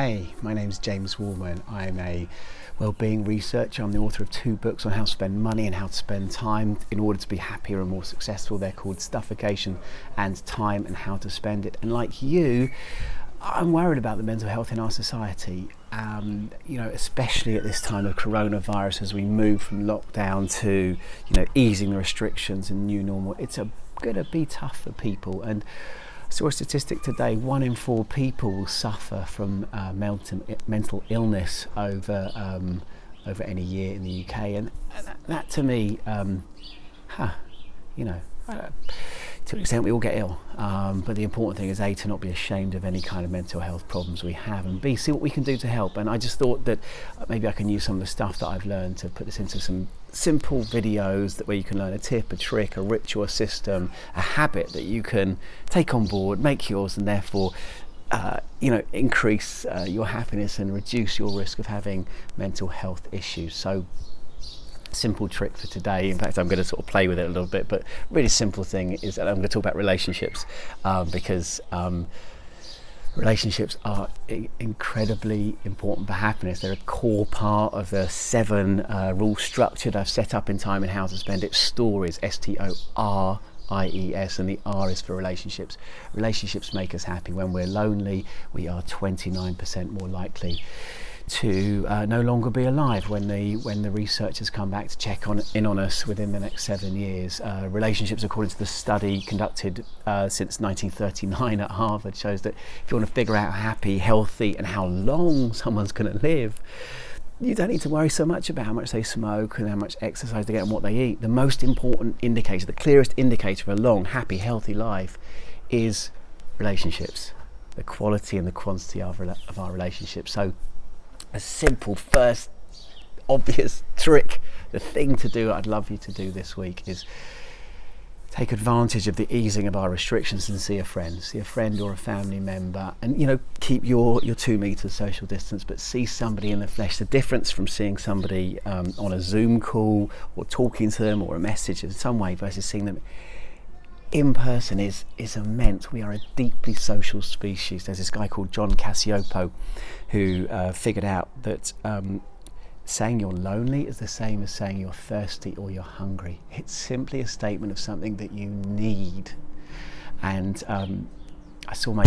Hey, my name's James Warman. I'm a wellbeing researcher. I'm the author of 2 books on how to spend money and how to spend time in order to be happier and more successful. They're called Stuffocation and Time and How to Spend It. And like you, I'm worried about the mental health in our society, especially at this time of coronavirus, as we move from lockdown to, easing the restrictions and new normal. It's going to be tough for people. And I saw a statistic today: 1 in 4 people will suffer from mental illness over any year in the UK, and that to me, to an extent we all get ill, but the important thing is A, to not be ashamed of any kind of mental health problems we have, and B, see what we can do to help. And I just thought that maybe I can use some of the stuff that I've learned to put this into some simple videos where you can learn a tip, a trick, a ritual, a system, a habit that you can take on board, make yours, and therefore increase your happiness and reduce your risk of having mental health issues. So, simple trick for today. In fact, I'm going to sort of play with it a little bit, but really simple thing is that I'm going to talk about relationships, because relationships are incredibly important for happiness. They're a core part of the 7 rule structure that I've set up in Time and How to Spend It. Stories, STORIES, and the R is for relationships. Relationships make us happy. When we're lonely, we are 29% more likely to no longer be alive when the researchers come back to check in on us within the next 7 years. Relationships, according to the study conducted since 1939 at Harvard, shows that if you want to figure out how happy, healthy and how long someone's going to live, you don't need to worry so much about how much they smoke and how much exercise they get and what they eat. The most important indicator, the clearest indicator of a long, happy, healthy life is relationships, the quality and the quantity of our relationships. So a simple, first, obvious trick, the thing to do I'd love you to do this week is take advantage of the easing of our restrictions and see a friend or a family member, and keep your 2 meters social distance, but see somebody in the flesh. The difference from seeing somebody on a Zoom call or talking to them or a message in some way versus seeing them in person is immense. We are a deeply social species. There's this guy called John Cassiopo who figured out that saying you're lonely is the same as saying you're thirsty or you're hungry. It's simply a statement of something that you need. And I saw my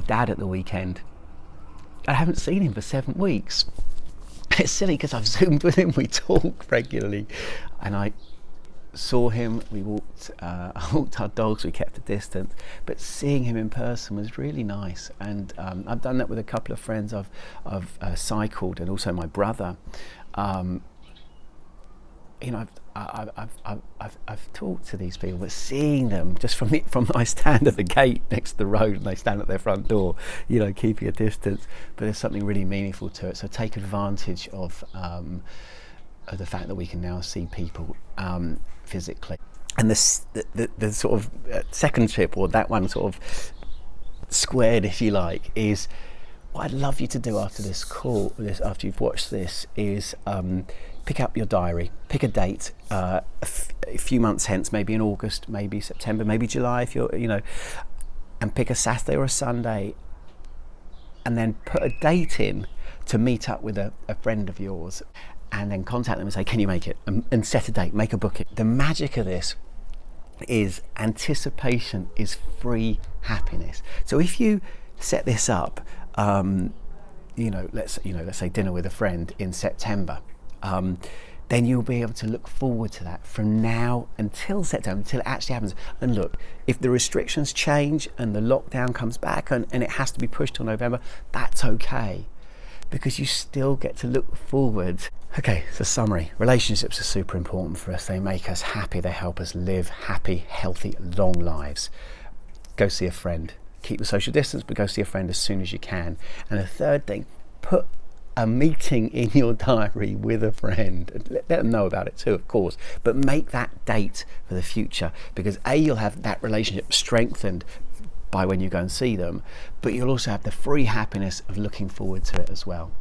dad at the weekend. I haven't seen him for 7 weeks. It's silly because I've Zoomed with him, we talk regularly, and I saw him, we walked our dogs, we kept a distance, but seeing him in person was really nice. And I've done that with a couple of friends. I've cycled, and also my brother. I've talked to these people, but seeing them just from I stand at the gate next to the road and they stand at their front door, keeping a distance, but there's something really meaningful to it. So take advantage of the fact that we can now see people physically. And the sort of second tip, or that one sort of squared, if you like, is what I'd love you to do after this call, after you've watched this, is pick up your diary, pick a date, a few months hence, maybe in August, maybe September, maybe July, if you're, and pick a Saturday or a Sunday, and then put a date in to meet up with a friend of yours, and then contact them and say, can you make it? And set a date, make a booking. The magic of this is anticipation is free happiness. So if you set this up, let's say dinner with a friend in September, then you'll be able to look forward to that from now until September, until it actually happens. And look, if the restrictions change and the lockdown comes back and it has to be pushed till November, that's okay, because you still get to look forward. Okay, so summary. Relationships are super important for us. They make us happy. They help us live happy, healthy, long lives. Go see a friend. Keep the social distance, but go see a friend as soon as you can. And the third thing, put a meeting in your diary with a friend. Let them know about it too, of course, but make that date for the future, because A, you'll have that relationship strengthened by when you go and see them, but you'll also have the free happiness of looking forward to it as well.